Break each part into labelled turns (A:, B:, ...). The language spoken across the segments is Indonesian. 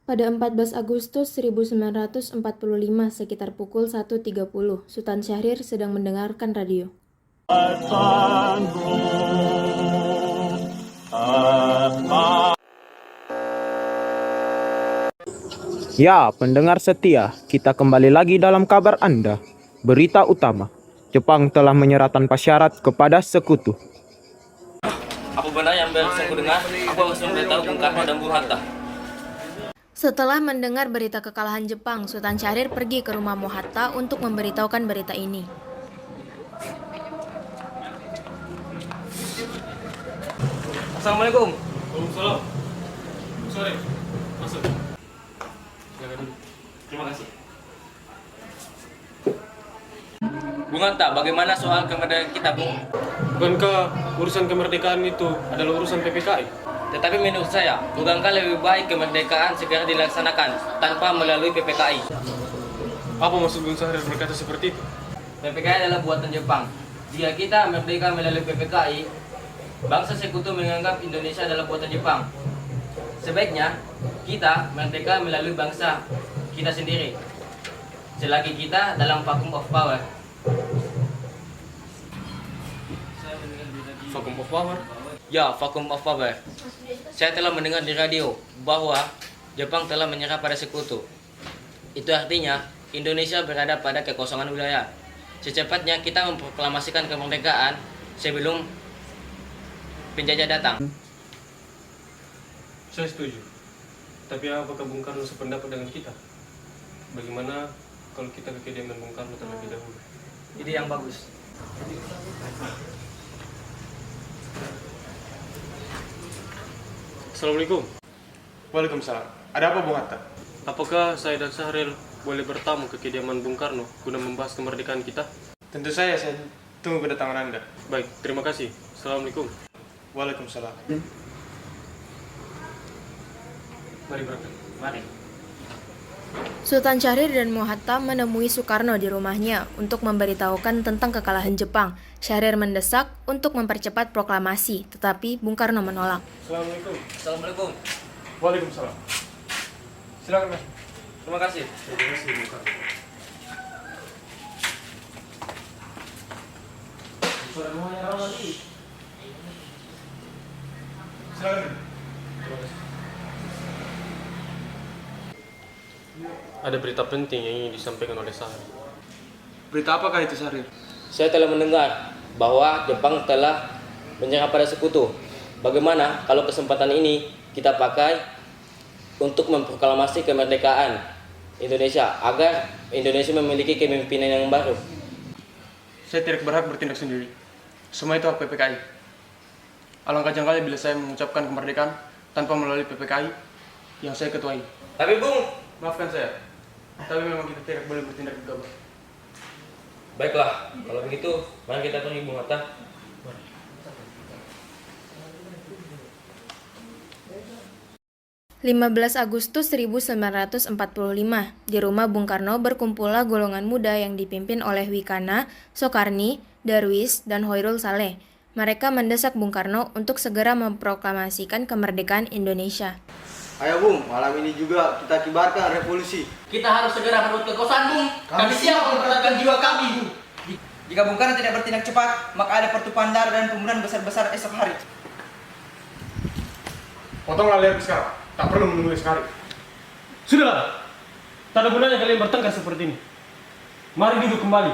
A: Pada 14 Agustus 1945 sekitar pukul 1.30, Sultan Syahrir sedang mendengarkan radio.
B: Ya, pendengar setia, kita kembali lagi dalam kabar Anda. Berita utama, Jepang telah menyerah tanpa syarat kepada sekutu.
C: Apa benar yang barusan ku dengar? Apa harus memberitahu Bung Karno dan Bung Hatta?
A: Setelah mendengar berita kekalahan Jepang, Sultan Syahrir pergi ke rumah Mohatta untuk memberitahukan berita ini.
C: Assalamualaikum.
D: Waalaikumsalam. Sore. Masuk.
C: Terima kasih. Bung Hatta, bagaimana soal kemerdekaan kita, Bung?
D: Bukankah urusan kemerdekaan itu adalah urusan PPKI?
C: Tetapi menurut saya, bukankah lebih baik kemerdekaan segera dilaksanakan tanpa melalui PPKI?
D: Apa maksud Bung Syahrir berkata seperti itu?
C: PPKI adalah buatan Jepang. Jika kita merdeka melalui PPKI, bangsa sekutu menganggap Indonesia adalah buatan Jepang. Sebaiknya, kita merdeka melalui bangsa kita sendiri, selagi kita dalam vacuum of power.
D: Vacuum of power?
C: Ya, vacuum of power. Saya telah mendengar di radio bahwa Jepang telah menyerah pada sekutu. Itu artinya Indonesia berada pada kekosongan wilayah. Secepatnya kita memproklamasikan kemerdekaan sebelum penjajah datang.
D: Saya setuju. Tapi apakah Bung Karno sependapat dengan kita? Bagaimana kalau kita ke kediaman Bung Karno terlebih dahulu?
C: Ide yang bagus.
D: Assalamualaikum.
E: Waalaikumsalam. Ada apa Bung Hatta?
D: Apakah saya dan Syahrir boleh bertamu ke kediaman Bung Karno guna membahas kemerdekaan kita?
E: Tentu saya tunggu kedatangan Anda.
D: Baik, terima kasih. Assalamualaikum.
E: Waalaikumsalam.
D: Mari berangkat.
C: Mari.
A: Sultan Syahrir dan Mohatta menemui Soekarno di rumahnya untuk memberitahukan tentang kekalahan Jepang. Syahrir mendesak untuk mempercepat proklamasi, tetapi Bung Karno menolak.
D: Assalamualaikum.
C: Assalamualaikum.
E: Waalaikumsalam.
C: Silakan, Mas. Terima kasih.
D: Terima kasih Bung Karno.
E: Silakan.
D: Ada berita penting yang ingin disampaikan oleh Syahrir.
E: Berita apakah itu Syahrir?
C: Saya telah mendengar bahwa Jepang telah menyerah pada sekutu. Bagaimana kalau kesempatan ini kita pakai untuk memproklamasi kemerdekaan Indonesia agar Indonesia memiliki kepemimpinan yang baru?
E: Saya tidak berhak bertindak sendiri. Semua itu hak PPKI. Alangkah janggalnya bila saya mengucapkan kemerdekaan tanpa melalui PPKI yang saya ketuai.
C: Tapi Bung,
E: Maafkan saya, tapi memang kita tidak boleh bertindak gegabah.
C: baiklah, kalau begitu mari kita pergi Bung Hatta.
A: 15 Agustus 1945, di rumah Bung Karno berkumpullah golongan muda yang dipimpin oleh Wikana, Soekarni, Darwis, dan Hoirul Saleh. Mereka mendesak Bung Karno untuk segera memproklamasikan kemerdekaan Indonesia.
F: Ayo Bung, malam ini juga kita kibarkan revolusi.
C: Kita harus segera merebut kekuasaan, Bung. Kami siap mempertahankan jiwa kami, Bung.
G: Jika Bung Karno tidak bertindak cepat, maka ada pertumpahan darah dan pembunuhan besar-besar esok hari.
E: Potonglah leher sekarang, tak perlu menunggu sekali.
D: Sudahlah, tak ada gunanya kalian bertengkar seperti ini. Mari duduk kembali.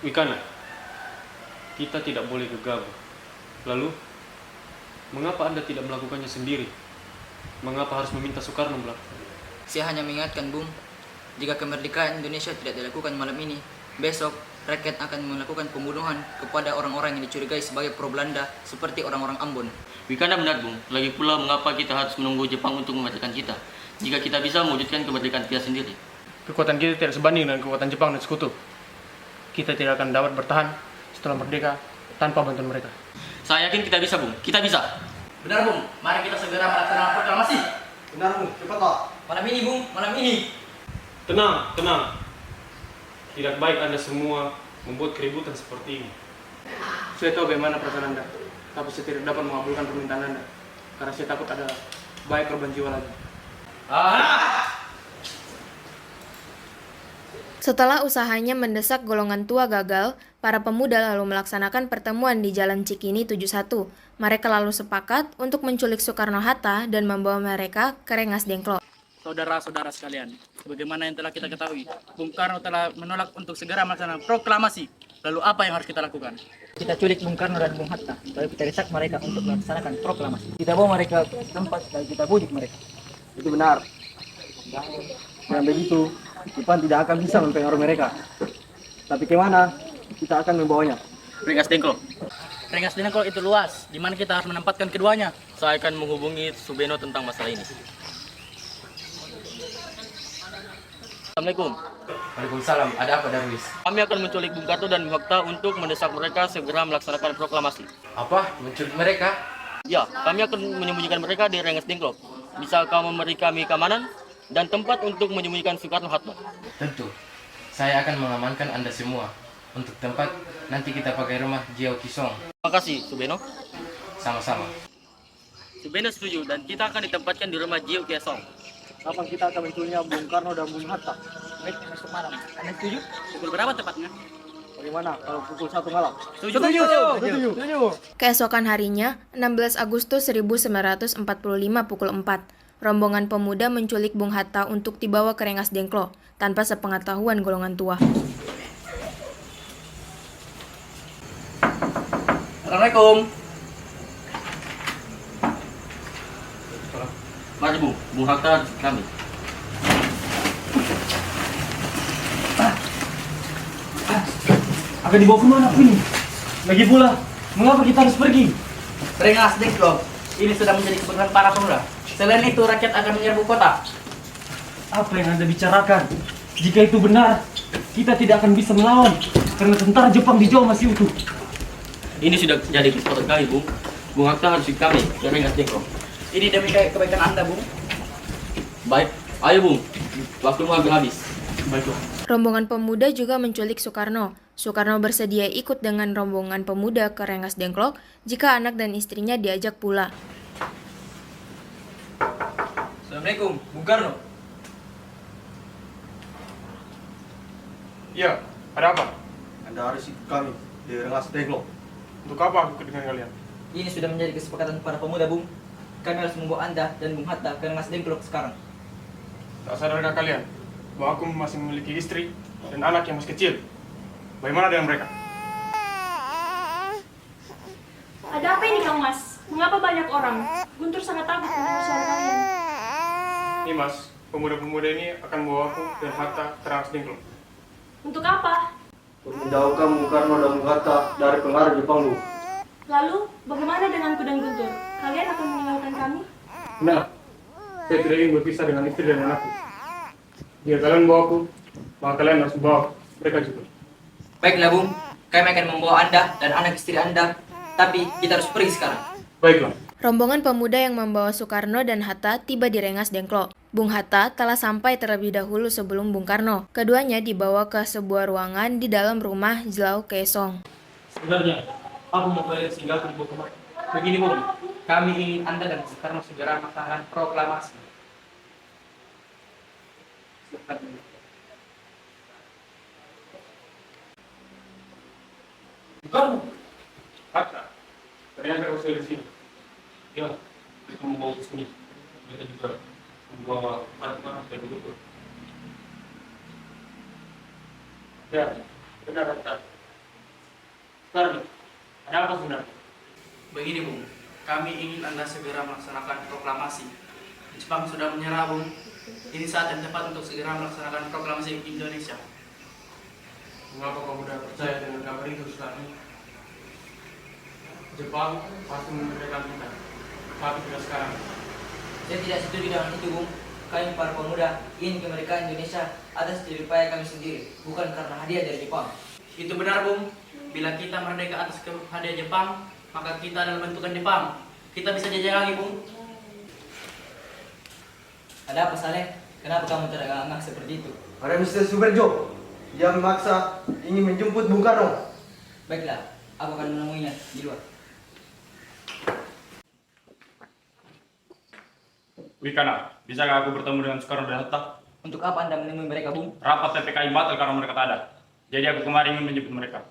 D: Wikana, kita tidak boleh gegabah. Lalu, mengapa Anda tidak melakukannya sendiri? Mengapa harus meminta Soekarno melakukannya?
G: Saya hanya mengingatkan Bung, jika kemerdekaan Indonesia tidak dilakukan malam ini, besok rakyat akan melakukan pembunuhan kepada orang-orang yang dicurigai sebagai pro Belanda seperti orang-orang Ambon.
C: Wikana benar, Bung. Lagi pula mengapa kita harus menunggu Jepang untuk memerdekakan kita? Jika kita bisa mewujudkan kemerdekaan kita sendiri.
E: Kekuatan kita tidak sebanding dengan kekuatan Jepang dan sekutu. Kita tidak akan dapat bertahan setelah merdeka tanpa bantuan mereka.
C: Saya yakin kita bisa, Bung. Kita bisa. Benar, Bung. Mari kita segera melaksanakan proklamasi.
F: Benar Bung, cepatlah.
C: Malam ini, Bung. Malam ini.
D: Tenang, tenang. Tidak baik Anda semua membuat keributan seperti ini.
E: Saya tahu bagaimana perasaan Anda, tapi saya tidak dapat mengabulkan permintaan Anda. karena saya takut ada banyak korban jiwa lagi.
A: Setelah usahanya mendesak golongan tua gagal, para pemuda lalu melaksanakan pertemuan di Jalan Cikini 71. Mereka lalu sepakat untuk menculik Soekarno-Hatta dan membawa mereka ke Rengas Dengklok.
H: Saudara-saudara sekalian, sebagaimana yang telah kita ketahui, Bung Karno telah menolak untuk segera melaksanakan proklamasi. Lalu apa yang harus kita lakukan?
G: Kita culik Bung Karno dan Bung Hatta, lalu kita desak mereka untuk melaksanakan proklamasi. Kita bawa mereka ke tempat dan kita bujuk mereka.
F: Itu benar. Dengan begitu, Jepang tidak akan bisa mempengaruhi mereka. Tapi kemana kita akan membawanya?
H: Rengas Dengklok. Rengas Dengklok itu luas, di mana kita harus menempatkan keduanya.
C: Saya akan menghubungi Subeno tentang masalah ini. Assalamualaikum.
I: Waalaikumsalam. Ada apa, Darwis?
C: Kami akan menculik Bung Karno dan Bung Hatta untuk mendesak mereka segera melaksanakan proklamasi.
I: Apa? Menculik mereka?
C: Ya, kami akan menyembunyikan mereka di Rengas Dengklok. Bisa kau memberi kami keamanan dan tempat untuk menyembunyikan Soekarno-Hatta?
I: Tentu. Saya akan mengamankan Anda semua. Untuk tempat, nanti kita pakai rumah Jiao Kisong.
C: Terima kasih, Subeno.
I: Sama-sama.
C: Subeno setuju dan kita akan ditempatkan di rumah Jiao Kiesong.
F: Kapan kita akan menculiknya Bung Karno dan Bung Hatta?
G: Baik, besok malam. Anda setuju?
H: Pukul berapa tepatnya?
F: Bagaimana kalau pukul 1 malam?
H: Setuju.
A: Keesokan harinya, 16 Agustus 1945 pukul 4, rombongan pemuda menculik Bung Hatta untuk dibawa ke Rengas Dengklok tanpa sepengetahuan golongan tua.
C: Assalamualaikum. Mari Bung Hatta kami.
E: Akan dibawa kemana ini? Lagi pula, mengapa kita harus pergi?
G: Rengas Dengklok, ini sudah menjadi keputusan para pemuda. Selain itu, rakyat akan menyerbu kota.
E: Apa yang Anda bicarakan? Jika itu benar, kita tidak akan bisa melawan karena tentara Jepang di Jawa masih utuh.
C: Ini sudah jadi kesempatan kami, Bung. Bung Hatta harus kami ke Rengas Dengklok.
G: Ini demi kebaikan Anda, Bung.
C: Baik, ayo Bung. Waktumu hampir habis.
E: Baiklah.
A: Rombongan pemuda juga menculik Soekarno. Soekarno bersedia ikut dengan rombongan pemuda ke Rengas Dengklok jika anak dan istrinya diajak pula.
G: Assalamualaikum, Bung Karno.
E: Iya, ada apa?
F: Anda harus ikut kami di Rengas Dengklok.
E: Untuk apa aku ikut dengan kalian?
G: Ini sudah menjadi kesepakatan para pemuda, Bung. Kami harus membawa Anda dan Bung Hatta ke Rengas Dengklok sekarang.
E: Tak sadarkah kalian bahwa aku masih memiliki istri dan anak yang masih kecil? Bagaimana dengan mereka?
J: Ada apa ini Kang Mas? Mengapa banyak orang? Guntur sangat takut mendengar suara kalian.
E: Mas, pemuda-pemuda ini akan membawa aku dan Hatta ke Rengas Dengklok.
J: Untuk apa?
F: Untuk menjauhkan Bung Karno dan Bung Hatta dari pengaruh Jepang, Bu.
J: Lalu, bagaimana denganku dan Guntur? Kalian akan meninggalkan kami?
E: Nah, saya tidak ingin berpisah dengan istri dan anakku. Jika kalian bawa aku, maka kalian harus bawa mereka juga.
G: Baiklah, Bung. Kami akan membawa Anda dan anak istri Anda. Tapi kita harus pergi sekarang.
E: Baiklah.
A: Rombongan pemuda yang membawa Soekarno dan Hatta tiba di Rengas Dengklok. Bung Hatta telah sampai terlebih dahulu sebelum Bung Karno. Keduanya dibawa ke sebuah ruangan di dalam rumah Jiao Kiesong.
E: Sebenarnya, aku mau kalian singgah ke ibu kemana? Begini, Bung. Kami ingin Anda dan Soekarno segera melaksanakan proklamasi. Bukan, Hatta. Ternyata usai di sini. Ya, kita membawa ke sini. Kita juga membawa Fatma dan Guntur. Ya, benar Hatta. Sekarang, ada apa sebenarnya?
H: Begini, Bung. Kami ingin Anda segera melaksanakan proklamasi. Jepang sudah menyerah, Bung. Ini saat yang tepat untuk segera melaksanakan proklamasi Indonesia.
E: Mengapa kamu mudah percaya dengan kabar itu sekarang? Jepang pasti memerdekakan kita, tapi tidak sekarang.
G: Saya tidak setuju dengan itu, Bung. Kami para pemuda ingin kemerdekaan Indonesia atas jeripaya kami sendiri, bukan karena hadiah dari Jepang.
H: Itu benar, Bung. Bila kita merdeka atas hadiah Jepang, maka kita adalah bentukan Jepang. Kita bisa jajah lagi, Bung.
G: Ada apa, Saleh? Kenapa kamu terengah-engah seperti itu?
F: Ada Mr. Suberjo. Dia memaksa ingin menjemput Bung Karno.
G: Baiklah, aku akan menemuinya di luar.
K: Wikana, bisakah aku bertemu dengan Soekarno dan Hatta?
G: Untuk apa Anda menemui mereka, Bung?
K: Rapat PPKI batal karena mereka tak ada. Jadi aku kemarin ingin menjemput mereka.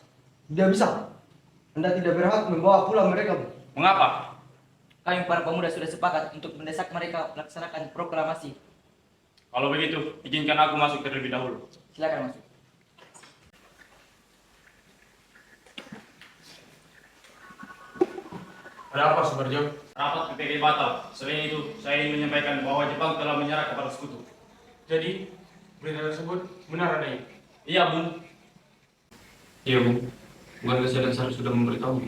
F: Tidak bisa. Anda tidak berhak membawa pulang mereka, Bung.
K: Mengapa?
G: Kami para pemuda sudah sepakat untuk mendesak mereka melaksanakan proklamasi.
K: Kalau begitu, izinkan aku masuk terlebih dahulu.
G: Silakan masuk.
E: Ada apa, Subarjo?
K: Rapat PPKI batal. Selain itu, saya ingin menyampaikan bahwa Jepang telah menyerah kepada sekutu.
E: Jadi, berita tersebut benar adanya?
K: Iya, Bung.
D: Iya, Bung. Warga saya dan Sarah sudah memberitahu.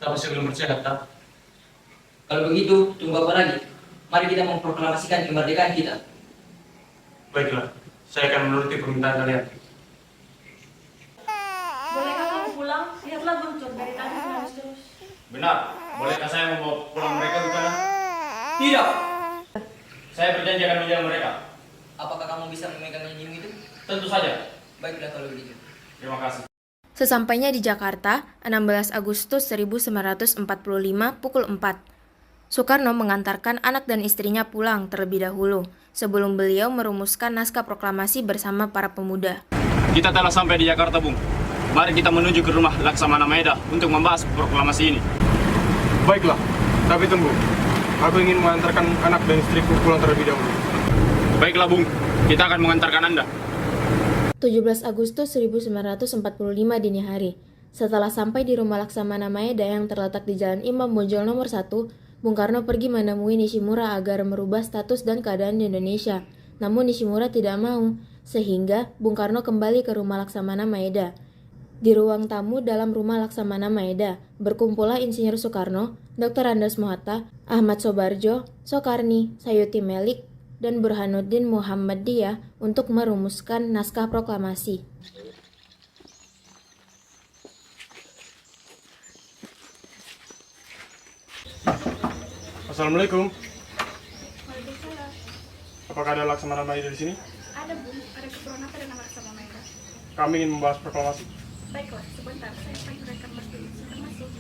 E: Kita masih belum percaya, tak?
G: Kalau begitu, tunggu apa lagi? Mari kita memproklamasikan kemerdekaan kita.
E: Baiklah, saya akan menuruti permintaan kalian.
J: Bolehkah kamu pulang? Lihatlah Guntur dari tadi menangis terus.
K: Benar. Bolehkah saya membawa pulang mereka, Wikana?
G: Tidak!
K: Saya berjanji akan menjaga mereka.
G: Apakah kamu bisa memegang janjimu itu?
K: Tentu saja.
G: Baiklah kalau begitu.
K: Terima kasih.
A: Sesampainya di Jakarta, 16 Agustus 1945 pukul 4. Soekarno mengantarkan anak dan istrinya pulang terlebih dahulu, sebelum beliau merumuskan naskah proklamasi bersama para pemuda.
K: Kita telah sampai di Jakarta, Bung. Mari kita menuju ke rumah Laksamana Maeda untuk membahas proklamasi ini.
E: Baiklah, tapi tunggu. Aku ingin mengantarkan anak dan istriku pulang terlebih dahulu.
K: Baiklah, Bung. Kita akan mengantarkan Anda.
A: 17 Agustus 1945 dini hari. Setelah sampai di rumah Laksamana Maeda yang terletak di Jalan Imam Bonjol nomor 1, Bung Karno pergi menemui Nishimura agar merubah status dan keadaan di Indonesia. Namun Nishimura tidak mau, sehingga Bung Karno kembali ke rumah Laksamana Maeda. Di ruang tamu dalam rumah Laksamana Maeda, berkumpullah Insinyur Soekarno, Dr. Andes Mohatta, Ahmad Sobarjo, Soekarni, Sayuti Melik, dan Burhanuddin Muhammadiyah untuk merumuskan naskah proklamasi.
E: Assalamualaikum.
J: Waalaikumsalam.
E: Apakah ada Laksamana Maeda di sini?
J: Ada Bung, ada keperluan apa dengan Laksamana Maeda?
E: Kami ingin membahas proklamasi.
J: Baiklah, sebentar. Saya panggilkan Mas dulu. Silakan masuk.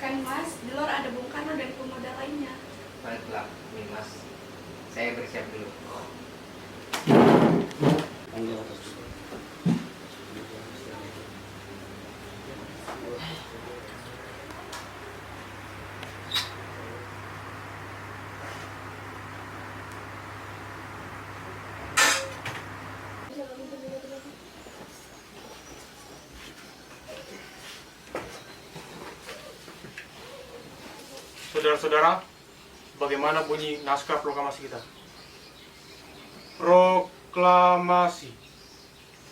J: Kan Mas, di luar ada Bung Karno dan pemuda lainnya.
I: Baiklah, Mas. Saya bersiap dulu.
E: Saudara-saudara, bagaimana bunyi naskah proklamasi kita? Proklamasi.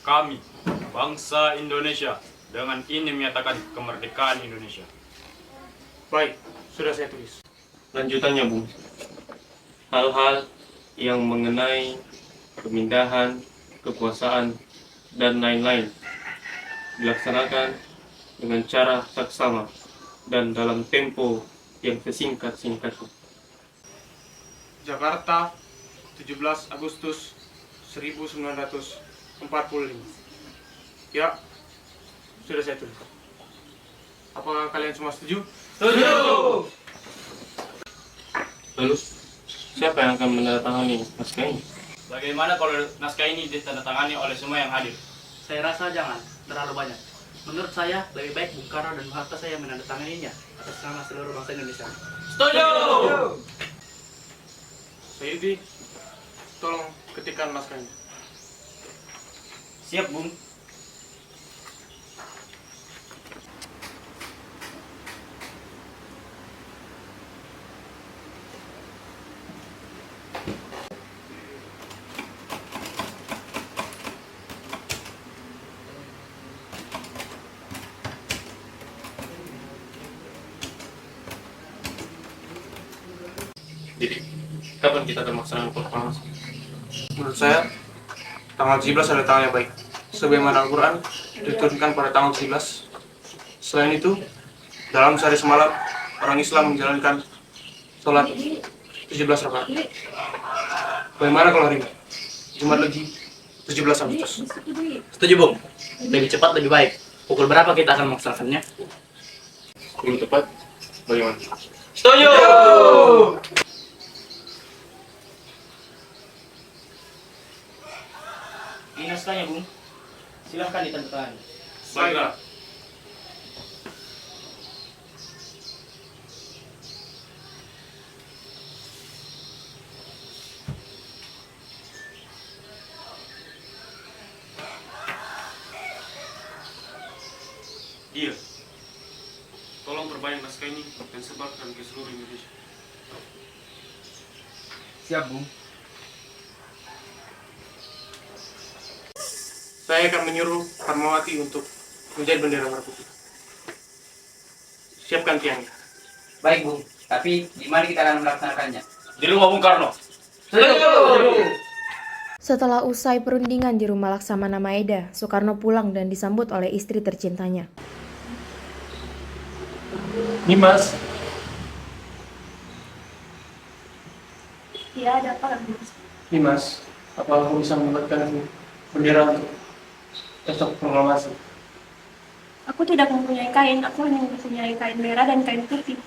K: Kami, bangsa Indonesia, dengan ini menyatakan kemerdekaan Indonesia.
E: Baik, sudah saya tulis.
D: Lanjutannya, Bung. Hal-hal yang mengenai pemindahan, kekuasaan, dan lain-lain dilaksanakan dengan cara saksama dan dalam tempo yang sesingkat-singkatnya.
E: Jakarta, 17 Agustus 1945. Ya, sudah saya tulis. Apakah kalian semua setuju?
K: Setuju!
D: Lalu, siapa yang akan menandatangani naskah ini?
K: Bagaimana kalau naskah ini ditandatangani oleh semua yang hadir?
H: Saya rasa jangan terlalu banyak. Menurut saya, lebih baik Bung Karno dan Hatta saya menandatanganinya atas nama seluruh bangsa Indonesia.
K: Setuju!
E: Sayuti, tolong ketikkan naskah ini.
K: Siap, Bung.
D: Jadi, kapan kita akan melaksanakan proklamasi?
E: Menurut saya, tanggal 17 adalah tanggal yang baik. Sebagaimana Al-Quran diturunkan pada tanggal 17
D: Selain itu, dalam sehari semalam, orang Islam menjalankan sholat 17 rakaat. Bagaimana kalau hari ini? Jumat Legi 17 Agustus.
H: Setuju, Bung. Lebih cepat lebih baik. Pukul berapa kita akan melaksanakannya?
D: Belum tepat, bagaimana?
H: Setuju! Ini naskahnya, Bung. Silahkan ditandatangani.
D: Baiklah. Iya. Tolong perbanyak naskah ini dan sebarkan ke seluruh Indonesia.
E: Siap, Bung.
D: Saya akan menyuruh Fatmawati untuk menjahit bendera merah putih. Siapkan tiangnya.
G: Baik, Bung. Tapi di mana kita akan melaksanakannya?
K: Di rumah Bung Karno.
A: Setelah usai perundingan di rumah Laksamana Maeda, Soekarno pulang dan disambut oleh istri tercintanya.
D: Nimas,
J: Ya, ada apa lagi, Mas?
D: Nimas, apa kamu bisa membuatkan bendera untuk esok proklamasi?
J: Aku tidak mempunyai kain, aku hanya mempunyai kain merah dan kain putih.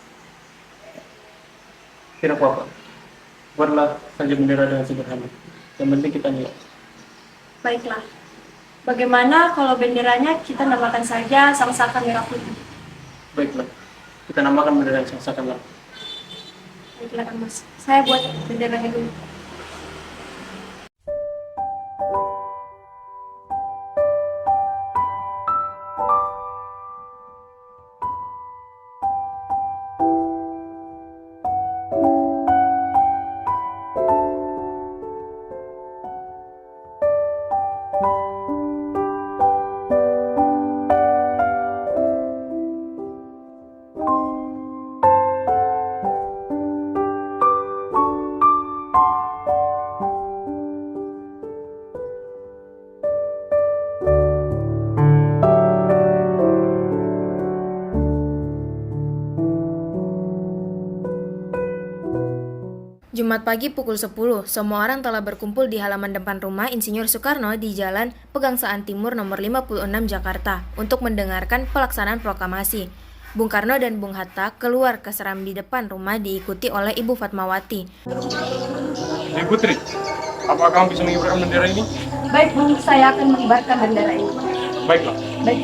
D: Tidak apa-apa. Buatlah saja bendera dengan sederhana. Yang penting kita nilai.
J: Baiklah. Bagaimana kalau benderanya kita namakan saja Sang Saka Merah Putih?
D: Baiklah. Kita namakan bendera yang seakan-akan.
J: Baiklah, Kang Mas. Saya buat benderanya dulu.
A: Jumat pagi pukul 10, semua orang telah berkumpul di halaman depan rumah Insinyur Soekarno di Jalan Pegangsaan Timur nomor 56 Jakarta untuk mendengarkan pelaksanaan proklamasi. Bung Karno dan Bung Hatta keluar ke serambi depan rumah diikuti oleh Ibu Fatmawati.
D: Ibu Putri, apa kamu bisa mengibarkan bendera ini?
J: Baik, Bung. Saya akan mengibarkan bendera ini.
D: Baiklah.
J: Baik.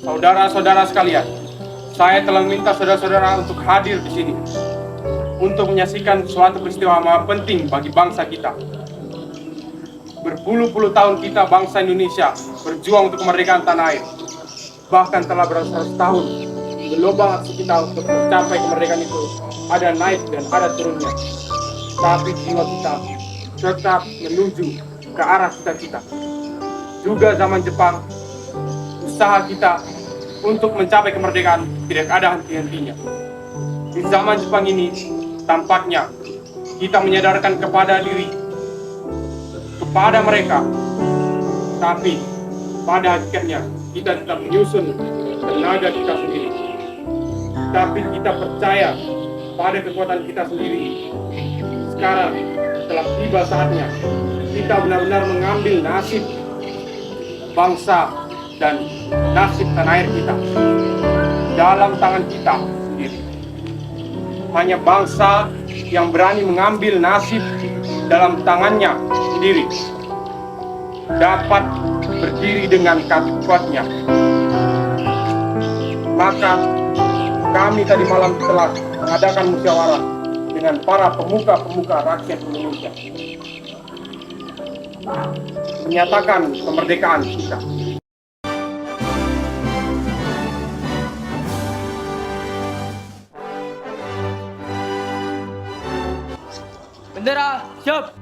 E: Saudara-saudara sekalian, saya telah meminta saudara-saudara untuk hadir di sini untuk menyaksikan suatu peristiwa yang penting bagi bangsa kita. Berpuluh-puluh tahun kita bangsa Indonesia berjuang untuk kemerdekaan tanah air. Bahkan telah beratus-ratus tahun gelombang aksi kita untuk mencapai kemerdekaan itu ada naik dan ada turunnya. Tapi jiwa kita tetap menuju ke arah cita-cita. Juga zaman Jepang, usaha kita untuk mencapai kemerdekaan tidak ada henti-hentinya. Di zaman Jepang ini, tampaknya kita menyadarkan kepada diri, kepada mereka, tapi pada hakikatnya kita tetap menyusun tenaga kita sendiri. Tapi kita percaya pada kekuatan kita sendiri. Sekarang telah tiba saatnya kita benar-benar mengambil nasib bangsa dan nasib tanah air kita dalam tangan kita sendiri. Hanya bangsa yang berani mengambil nasib dalam tangannya sendiri dapat berdiri dengan kaki kuatnya. Maka kami tadi malam telah mengadakan musyawarah dengan para pemuka-pemuka rakyat Indonesia, menyatakan kemerdekaan kita.
G: Bendera, siap!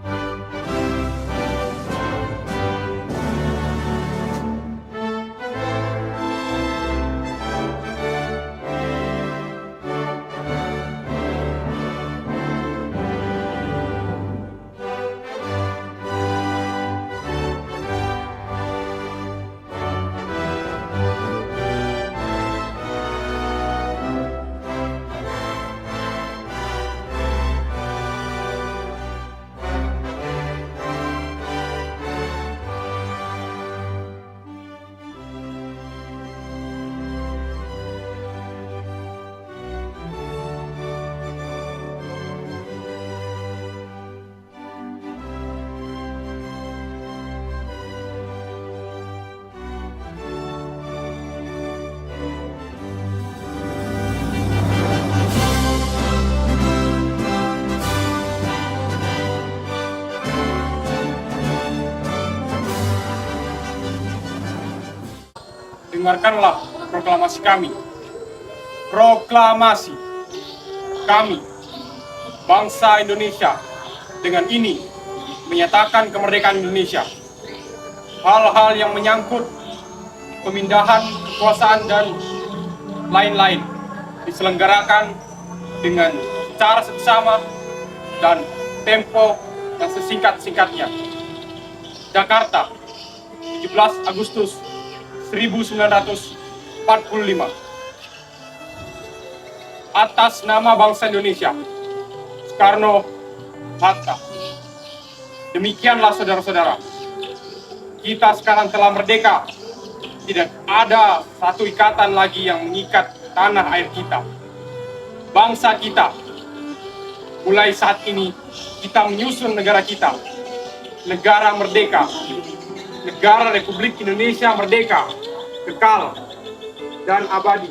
E: dengarkanlah proklamasi kami. Proklamasi kami, bangsa Indonesia, dengan ini menyatakan kemerdekaan Indonesia. Hal-hal yang menyangkut pemindahan kekuasaan dan lain-lain diselenggarakan dengan cara seksama dan tempo yang sesingkat-singkatnya. Jakarta, 17 Agustus 1945. Atas nama bangsa Indonesia, Soekarno Hatta. Demikianlah saudara-saudara, kita sekarang telah merdeka. Tidak ada satu ikatan lagi yang mengikat tanah air kita, bangsa kita. Mulai saat ini kita menyusun negara kita, negara merdeka, negara Republik Indonesia merdeka, kekal dan abadi.